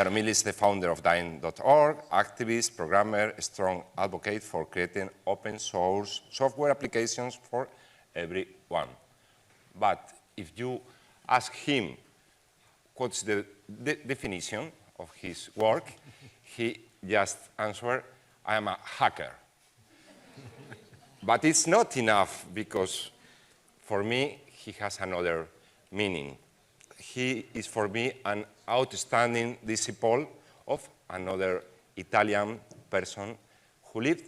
Jaromil is the founder of Dyn.org, activist, programmer, strong advocate for creating open source software applications for everyone. But if you ask him what's the definition of his work, he just answered, I am a hacker. But it's not enough, because for me, he has another meaning. He is, for me, an outstanding disciple of another Italian person who lived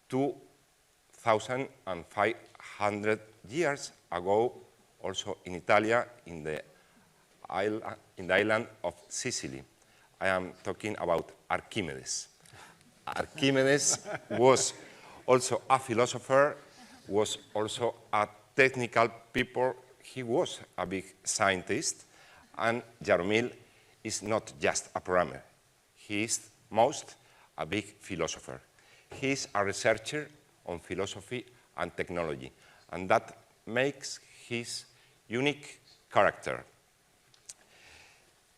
2,500 years ago, also in Italia, in the island of Sicily. I am talking about Archimedes. Archimedes was also a philosopher, was also a technical people. He was a big scientist, and Jaromil is not just a programmer. He is most a big philosopher. He is a researcher on philosophy and technology, and that makes his unique character.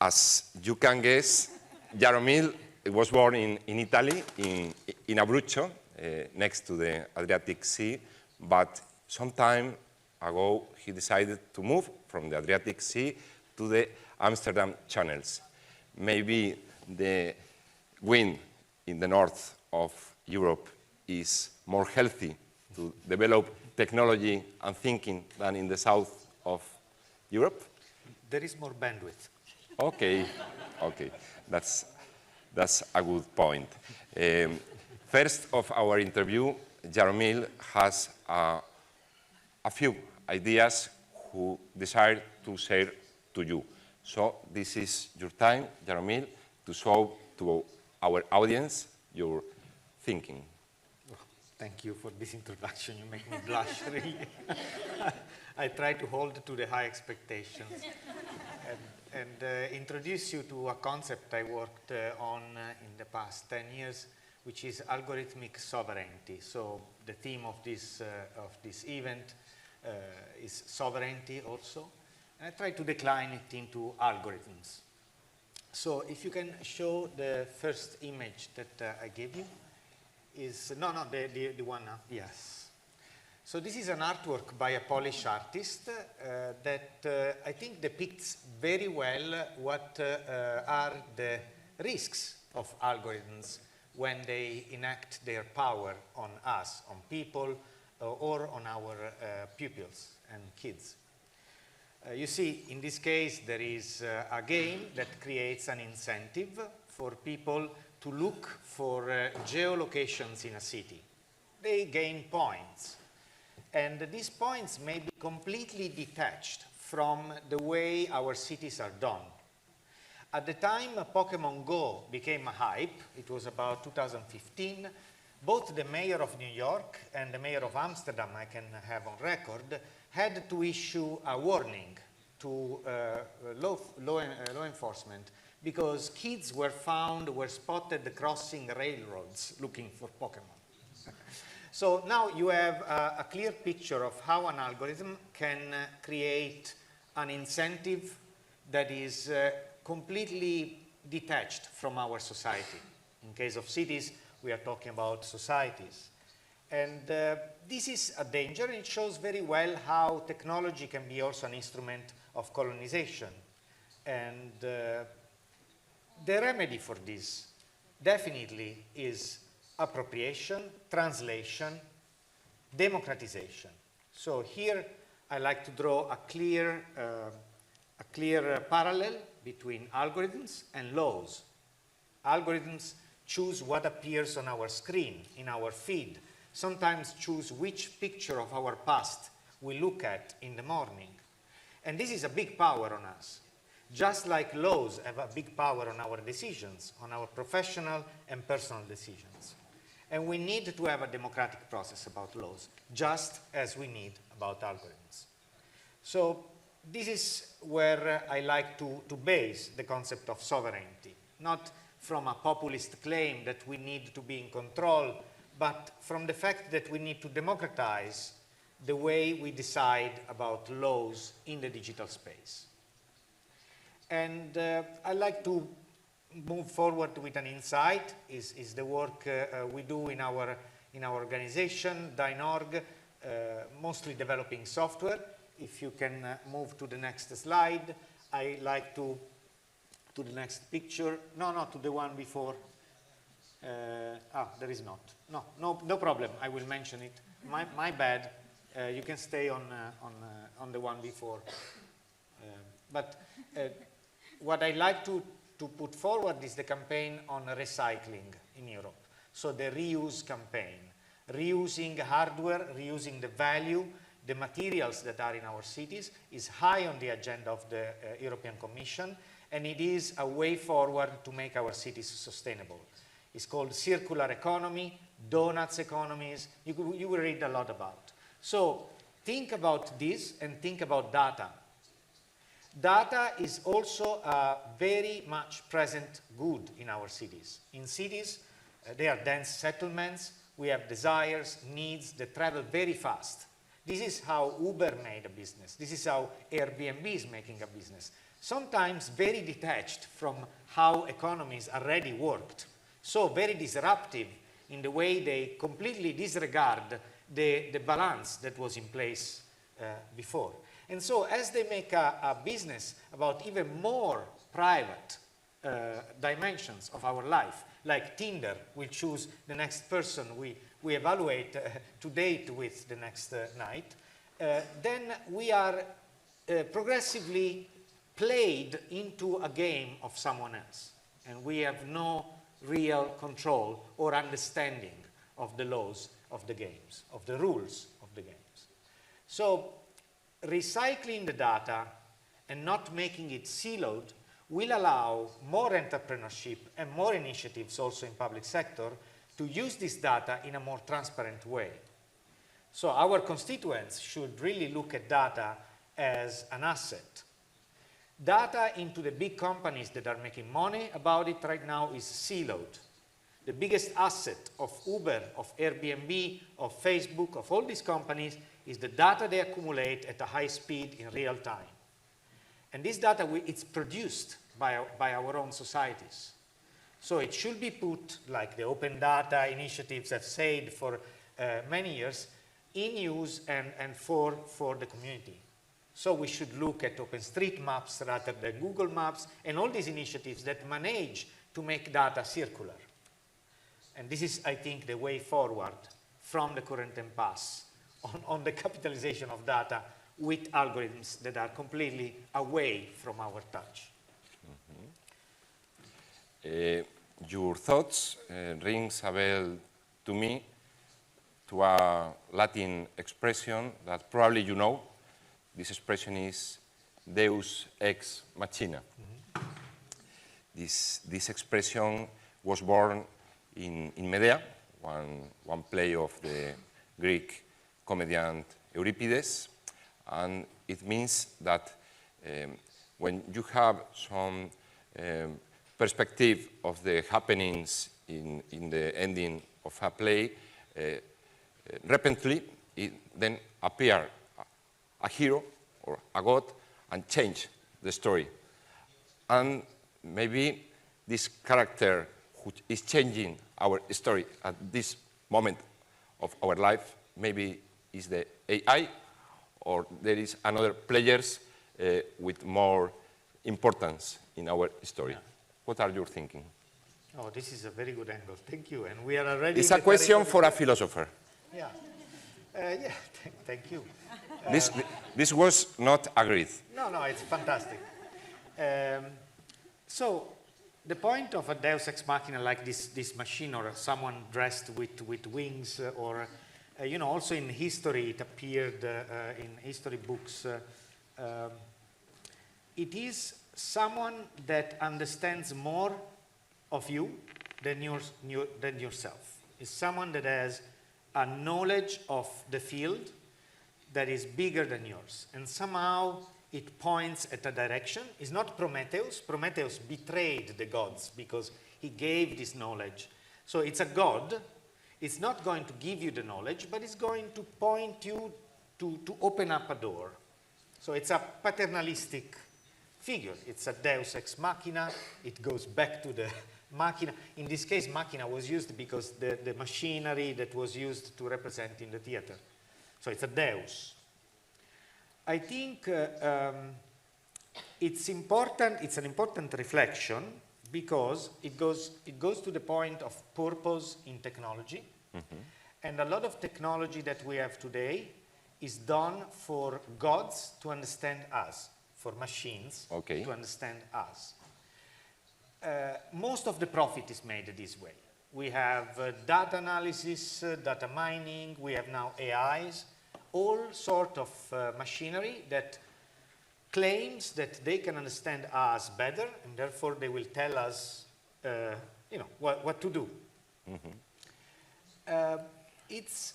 As you can guess, Jaromil was born in Italy, in Abruzzo, next to the Adriatic Sea, but some time ago he decided to move from the Adriatic Sea to the Amsterdam channels. Maybe the wind in the north of Europe is more healthy to develop technology and thinking than in the south of Europe? There is more bandwidth. Okay, okay, that's a good point. First of our interview, Jaromil has a few ideas who desire to share to you. So this is your time, Jaromil, to show to our audience your thinking. Oh, thank you for this introduction. You make me blush, really. I try to hold to the high expectations and introduce you to a concept I worked on in the past 10 years, which is algorithmic sovereignty. So the theme of this event is sovereignty also. And I try to decline it into algorithms. So if you can show the first image that I gave you, is, no, the one now, yes. So this is an artwork by a Polish artist that I think depicts very well what are the risks of algorithms when they enact their power on us, on people, or on our pupils and kids. You see, in this case, there is a game that creates an incentive for people to look for geolocations in a city. They gain points. And these points may be completely detached from the way our cities are done. At the time Pokemon Go became a hype, it was about 2015, both the mayor of New York and the mayor of Amsterdam, I can have on record, had to issue a warning to law enforcement because kids were spotted crossing railroads looking for Pokemon. So now you have a clear picture of how an algorithm can create an incentive that is completely detached from our society. In case of cities, we are talking about societies. And this is a danger, and it shows very well how technology can be also an instrument of colonization. And the remedy for this definitely is appropriation, translation, democratization. So here I like to draw a clear parallel between algorithms and laws. Algorithms choose what appears on our screen, in our feed, sometimes choose which picture of our past we look at in the morning. And this is a big power on us. Just like laws have a big power on our decisions, on our professional and personal decisions. And we need to have a democratic process about laws, just as we need about algorithms. So this is where I like to base the concept of sovereignty, not from a populist claim that we need to be in control, but from the fact that we need to democratize the way we decide about laws in the digital space. And I like to move forward with an insight is the work we do in our organization, Dynorg, mostly developing software. If you can move to the next slide, I like to the next picture. No, to the one before. There is not. No problem. I will mention it. My bad. You can stay on the one before. But what I like to put forward is the campaign on recycling in Europe. So the reuse campaign, reusing hardware, reusing the value, the materials that are in our cities is high on the agenda of the European Commission, and it is a way forward to make our cities sustainable. It's called circular economy, donuts economies. You will read a lot about. So think about this and think about data. Data is also a very much present good in our cities. In cities, they are dense settlements. We have desires, needs that travel very fast. This is how Uber made a business. This is how Airbnb is making a business. Sometimes very detached from how economies already worked. So very disruptive in the way they completely disregard the balance that was in place before. And so as they make a business about even more private dimensions of our life, like Tinder will choose the next person we evaluate to date with the next night, then we are progressively played into a game of someone else. And we have no real control or understanding of the laws of the games, of the rules of the games. So recycling the data and not making it siloed will allow more entrepreneurship and more initiatives also in public sector to use this data in a more transparent way. So our constituents should really look at data as an asset. Data into the big companies that are making money about it right now is siloed. The biggest asset of Uber, of Airbnb, of Facebook, of all these companies is the data they accumulate at a high speed in real time. And this data, it's produced by our own societies. So it should be put, like the open data initiatives have said for many years, in use and for the community. So we should look at OpenStreetMaps rather than Google Maps and all these initiatives that manage to make data circular. And this is, I think, the way forward from the current impasse on the capitalization of data with algorithms that are completely away from our touch. Your thoughts rings a bell to me to a Latin expression that probably you know. This expression is Deus ex machina. This expression was born in Medea, one play of the Greek comedian Euripides, and it means that when you have some perspective of the happenings in the ending of a play, repently it then appear a hero or a god and change the story. And maybe this character which is changing our story at this moment of our life, maybe is the AI, or there is another players with more importance in our story. Yeah. What are you thinking? Oh, this is a very good angle. Thank you. And we are already... It's a question for a philosopher. Yeah. Thank you. This was not agreed. No, it's fantastic. So the point of a Deus ex machina like this machine or someone dressed with wings or, you know, also in history it appeared in history books. It is someone that understands more of you than yourself. It's someone that has a knowledge of the field that is bigger than yours. And somehow it points at a direction. It's not Prometheus. Prometheus betrayed the gods because he gave this knowledge. So it's a god. It's not going to give you the knowledge, but it's going to point you to open up a door. So it's a paternalistic figure. It's a deus ex machina. It goes back to the machina. In this case, machina was used because the machinery that was used to represent in the theater. So it's a deus. I think it's an important reflection because it goes to the point of purpose in technology. And a lot of technology that we have today is done for gods to understand us, for machines to understand us. Most of the profit is made this way. We have data analysis, data mining, we have now AIs, all sort of machinery that claims that they can understand us better, and therefore they will tell us what to do. It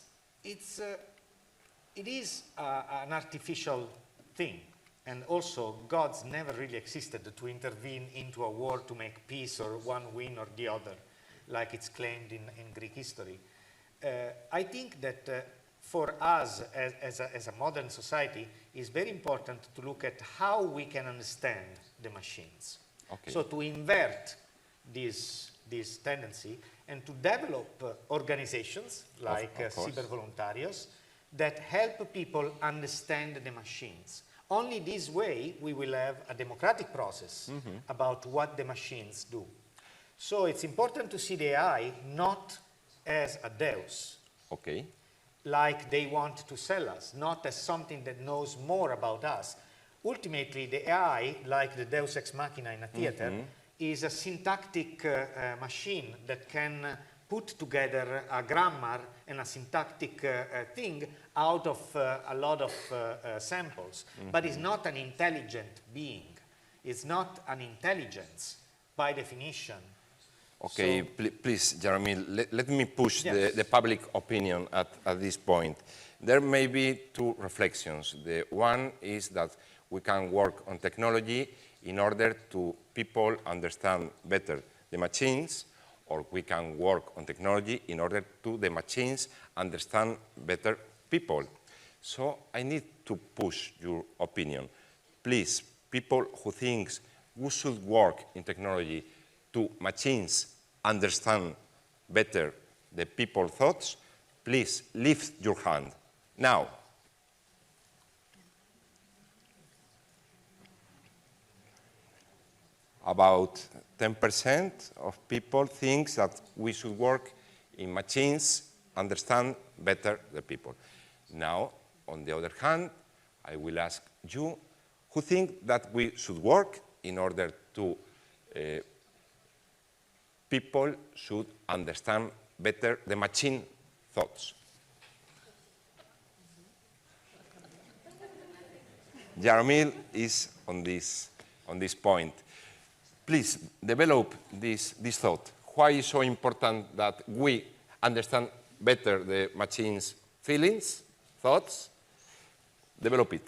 is an artificial thing, and also gods never really existed to intervene into a war to make peace or one win or the other, like it's claimed in Greek history. I think that for us as a modern society, it's very important to look at how we can understand the machines. So to invert this tendency and to develop organizations like Cyber Voluntarios that help people understand the machines. Only this way we will have a democratic process about what the machines do. So it's important to see the AI not as a deus, like they want to sell us, not as something that knows more about us. Ultimately, the AI, like the deus ex machina in a theater, is a syntactic machine that can put together a grammar and a syntactic thing out of a lot of samples, but it's not an intelligent being. It's not an intelligence by definition. Okay, so, please, Jaromil, let me push the public opinion at this point. There may be two reflections. The one is that we can work on technology in order to people understand better the machines, or we can work on technology in order to the machines understand better people. So I need to push your opinion. Please, people who think we should work in technology to machines understand better the people's thoughts, please lift your hand. Now. About 10% of people think that we should work in machines, understand better the people. Now, on the other hand, I will ask you who think that we should work in order to people should understand better the machine thoughts. Jaromil is on this point. Please develop this thought. Why is so important that we understand better the machine's feelings, thoughts? Develop it.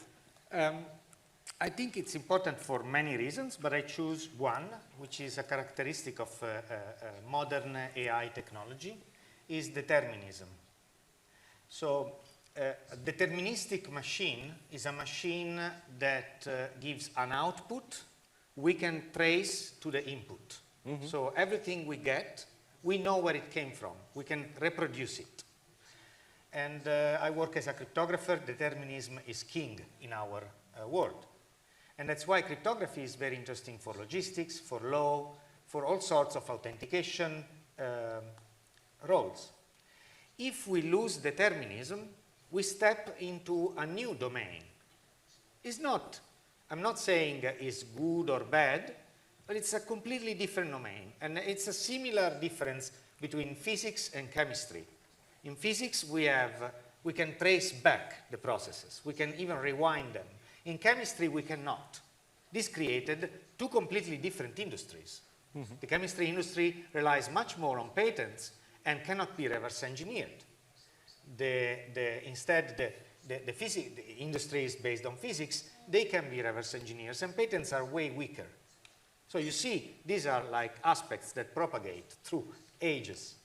I think it's important for many reasons, but I choose one, which is a characteristic of modern AI technology, is determinism. So a deterministic machine is a machine that gives an output we can trace to the input. So everything we get, we know where it came from. We can reproduce it. And I work as a cryptographer. Determinism is king in our world. And that's why cryptography is very interesting for logistics, for law, for all sorts of authentication roles. If we lose determinism, we step into a new domain. I'm not saying it's good or bad, but it's a completely different domain. And it's a similar difference between physics and chemistry. In physics, we can trace back the processes. We can even rewind them. In chemistry, we cannot. This created two completely different industries. The chemistry industry relies much more on patents and cannot be reverse engineered. Instead, the industry is based on physics. They can be reverse engineers, and patents are way weaker. So you see, these are like aspects that propagate through ages.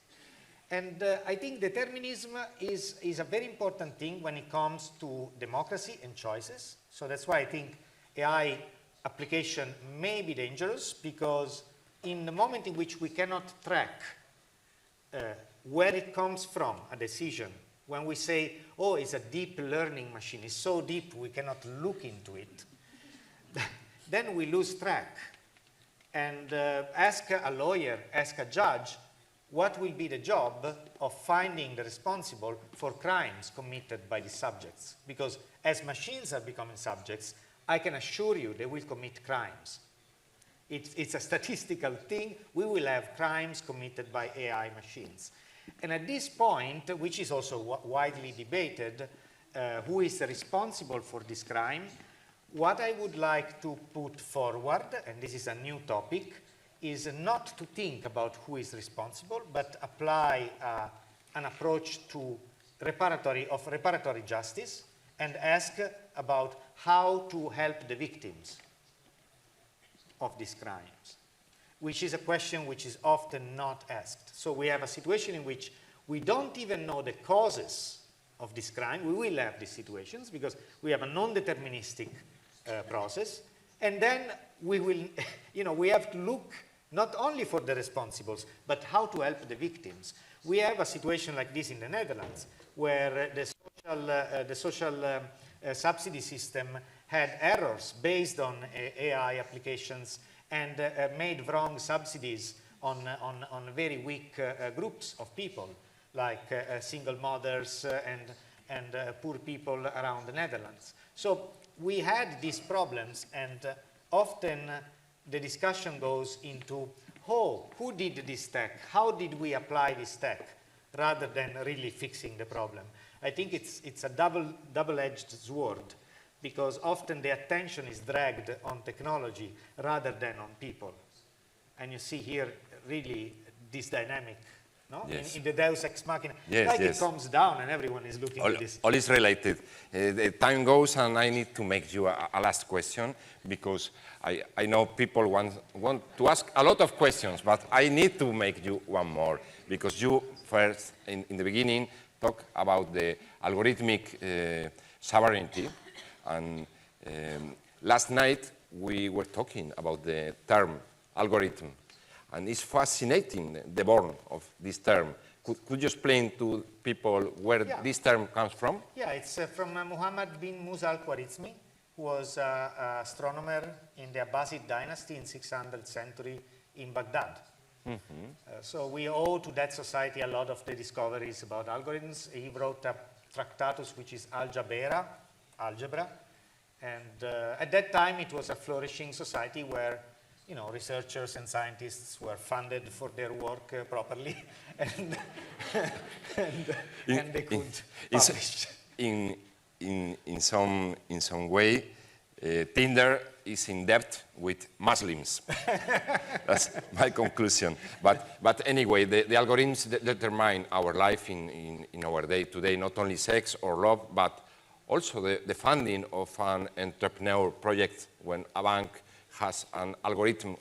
And I think determinism is a very important thing when it comes to democracy and choices. So that's why I think AI application may be dangerous because in the moment in which we cannot track where it comes from, a decision, when we say, oh, it's a deep learning machine, it's so deep we cannot look into it, then we lose track. And ask a lawyer, ask a judge, what will be the job of finding the responsible for crimes committed by the subjects? Because as machines are becoming subjects, I can assure you they will commit crimes. It's a statistical thing. We will have crimes committed by AI machines. And at this point, which is also widely debated, who is responsible for this crime, what I would like to put forward, and this is a new topic, is not to think about who is responsible, but apply an approach to reparatory justice and ask about how to help the victims of these crimes, which is a question which is often not asked. So we have a situation in which we don't even know the causes of this crime. We will have these situations because we have a non-deterministic process, and then we will, we have to look not only for the responsibles, but how to help the victims. We have a situation like this in the Netherlands, where the social subsidy system had errors based on AI applications and made wrong subsidies on very weak groups of people, like single mothers and poor people around the Netherlands. So we had these problems, and often the discussion goes into, who did this tech? How did we apply this tech? Rather than really fixing the problem. I think it's a double-edged sword, because often the attention is dragged on technology rather than on people. And you see here really this dynamic, no? Yes. In the Deus Ex Machina. Yes, It comes down and everyone is looking at this. All is related. The time goes, and I need to make you a last question, because I know people want to ask a lot of questions, but I need to make you one more, because you first, in the beginning, talk about the algorithmic sovereignty, and last night we were talking about the term algorithm, and it's fascinating, the born of this term. Could you explain to people where this term comes from? Yeah, it's from Muhammad bin Musa al-Khwarizmi, who was an astronomer in the Abbasid dynasty in 600th century in Baghdad. So we owe to that society a lot of the discoveries about algorithms. He wrote a tractatus which is algebra, and at that time it was a flourishing society where researchers and scientists were funded for their work properly, and they could publish. In some way, Tinder is in debt with Muslims. That's my conclusion. But anyway, the algorithms determine our life in our day-to-day, not only sex or love, but also the funding of an entrepreneur project when a bank has an algorithm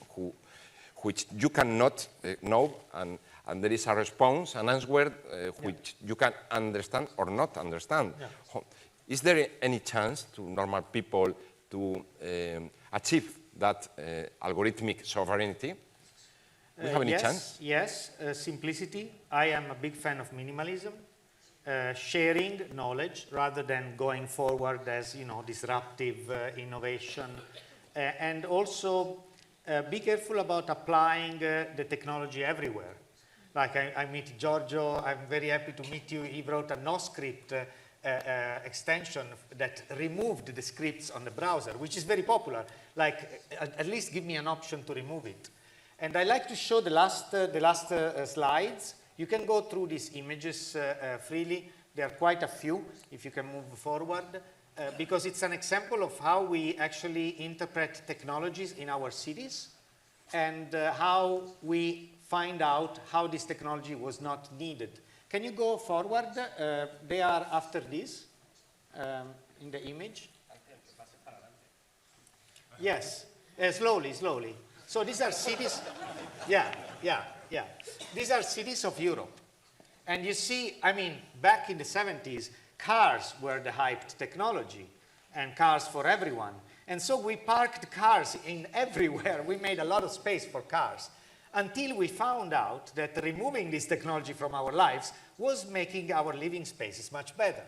which you cannot know, and there is a response, an answer which you can understand or not understand. Yeah. Is there any chance to normal people to achieve that algorithmic sovereignty? We have any chance? Yes, simplicity. I am a big fan of minimalism. Sharing knowledge rather than going forward as disruptive innovation, and also be careful about applying the technology everywhere. Like I meet Giorgio, I'm very happy to meet you. He wrote a no-script extension that removed the scripts on the browser, which is very popular. Like, at least give me an option to remove it. And I like to show the last slides. You can go through these images freely. There are quite a few, if you can move forward, because it's an example of how we actually interpret technologies in our cities, and how we find out how this technology was not needed. Can you go forward? They are after this, in the image. Yes, slowly. So these are cities, yeah. These are cities of Europe. And you see, back in the 70s, cars were the hyped technology, and cars for everyone. And so we parked cars in everywhere. We made a lot of space for cars until we found out that removing this technology from our lives was making our living spaces much better.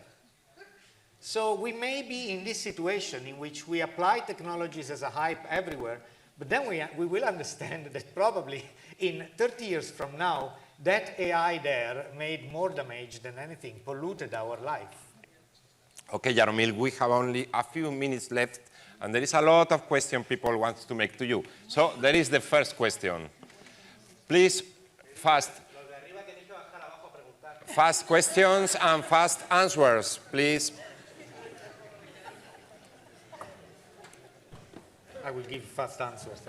So we may be in this situation in which we apply technologies as a hype everywhere, but then we will understand that probably in 30 years from now, that AI there made more damage than anything, polluted our life. Okay, Jaromil, we have only a few minutes left, and there is a lot of questions people want to make to you. So there is the first question. Please, fast questions and fast answers, please. I will give fast answers.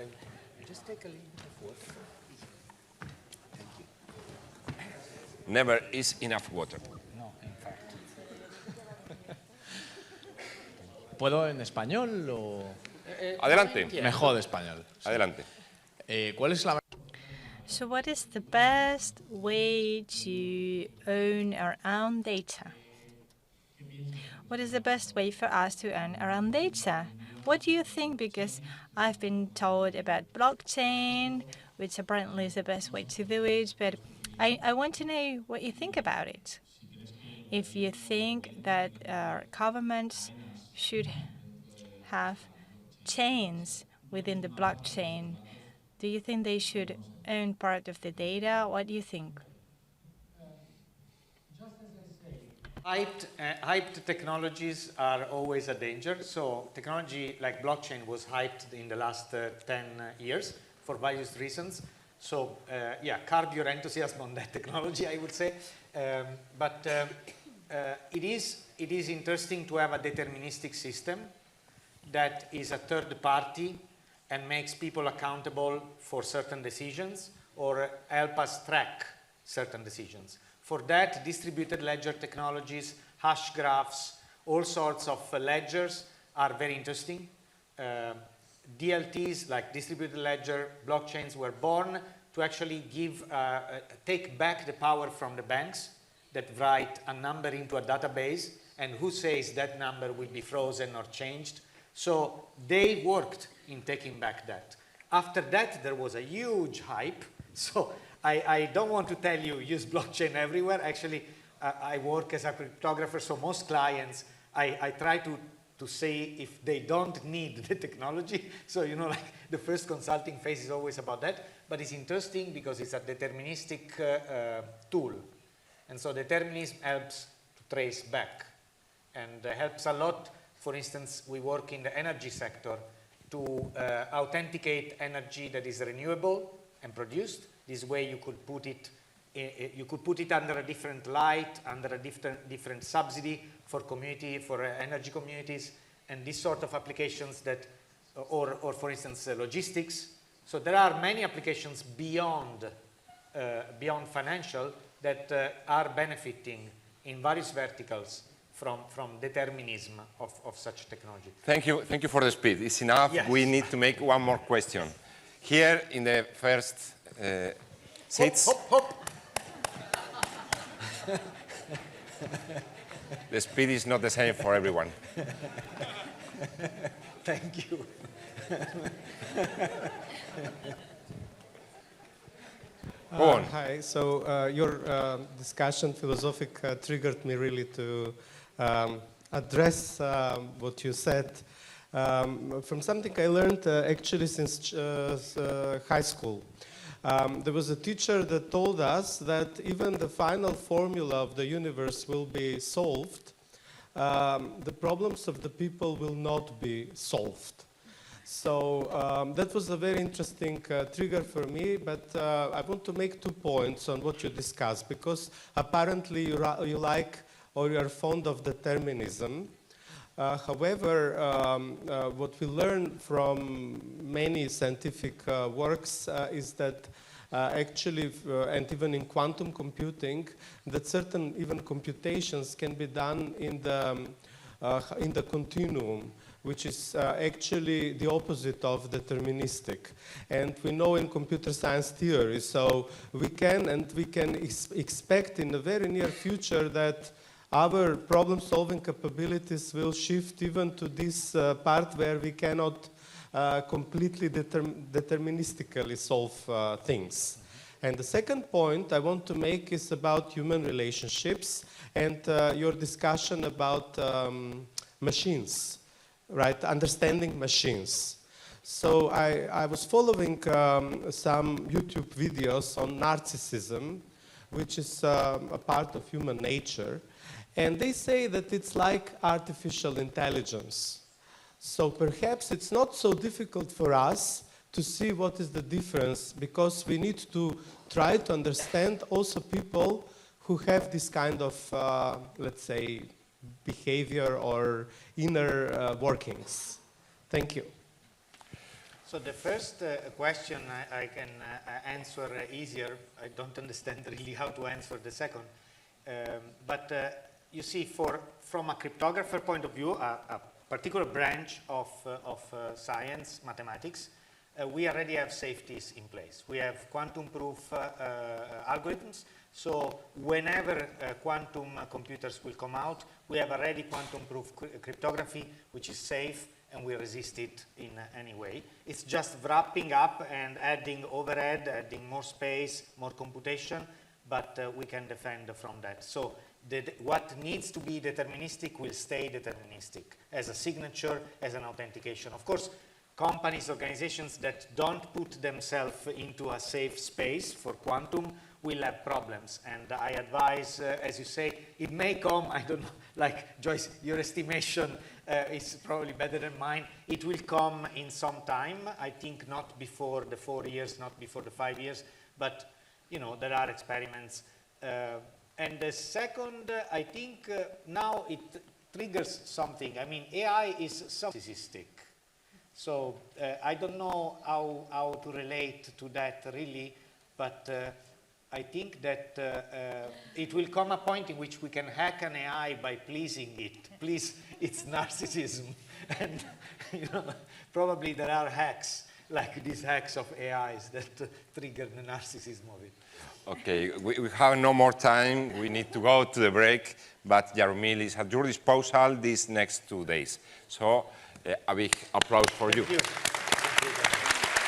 Just take a little bit of water. Thank you. Never is enough water. No, in fact. ¿Puedo en español o...? Adelante. Mejor español. Sí. Adelante. ¿Cuál es la... So what is the best way to own our own data? What is the best way for us to own our own data? What do you think? Because I've been told about blockchain, which apparently is the best way to do it, but I want to know what you think about it. If you think that our governments should have chains within the blockchain, do you think they should own part of the data? What do you think? Hyped technologies are always a danger. So technology like blockchain was hyped in the last 10 years for various reasons. So yeah, curb your enthusiasm on that technology, I would say. But it is interesting to have a deterministic system that is a third party and makes people accountable for certain decisions or help us track certain decisions. For that, distributed ledger technologies, hash graphs, all sorts of ledgers are very interesting. DLTs, like distributed ledger blockchains, were born to actually take back the power from the banks that write a number into a database, and who says that number will be frozen or changed. So they worked in taking back that. After that, there was a huge hype. So I don't want to tell you use blockchain everywhere. Actually, I work as a cryptographer, so most clients, I try to say if they don't need the technology. So, you know, like the first consulting phase is always about that. But it's interesting because it's a deterministic tool. And so determinism helps to trace back and helps a lot. For instance, we work in the energy sector to authenticate energy that is renewable and produced. This way you could put it under a different light, under a different subsidy for energy communities, and this sort of applications that, or for instance, logistics. So there are many applications beyond financial that are benefiting in various verticals from determinism of such technology. Thank you for the speed. It's enough. Yes. We need to make one more question. Here in the first seats. Hop, hop, hop. The speed is not the same for everyone. Thank you. Go on. Hi. So your discussion, philosophic, triggered me really to address what you said from something I learned actually since high school. There was a teacher that told us that even the final formula of the universe will be solved, the problems of the people will not be solved. So that was a very interesting trigger for me, but I want to make 2 points on what you discussed, because apparently you like or you are fond of determinism. However, what we learn from many scientific works is that actually, and even in quantum computing, that certain even computations can be done in the continuum, which is actually the opposite of deterministic. And we know in computer science theory, so we can expect in the very near future that our problem-solving capabilities will shift even to this part where we cannot completely deterministically solve things. And the second point I want to make is about human relationships and your discussion about machines, right? Understanding machines. So I was following some YouTube videos on narcissism, which is a part of human nature. And they say that it's like artificial intelligence. So perhaps it's not so difficult for us to see what is the difference, because we need to try to understand also people who have this kind of, let's say, behavior or inner workings. Thank you. So the first question I can answer easier. I don't understand really how to answer the second. But you see, from a cryptographer point of view, a particular branch of science, mathematics, we already have safeties in place. We have quantum proof algorithms. So whenever quantum computers will come out, we have already quantum proof cryptography, which is safe, and we resist it in any way. It's just wrapping up and adding overhead, adding more space, more computation, but we can defend from that. So what needs to be deterministic will stay deterministic as a signature, as an authentication. Of course, companies, organizations that don't put themselves into a safe space for quantum will have problems. And I advise, as you say, it may come, I don't know, like Joyce, your estimation is probably better than mine. It will come in some time. I think not before the 4 years, not before the 5 years, but you know, there are experiments. And the second, I think now it triggers something. I mean, AI is narcissistic. So I don't know how to relate to that really, but I think that it will come a point in which we can hack an AI by pleasing it, please its narcissism. And you know, probably there are hacks, like these hacks of AIs that trigger the narcissism of it. Okay, we have no more time. We need to go to the break, but Jaromil is at your disposal these next 2 days. So a big applause for you. Thank you.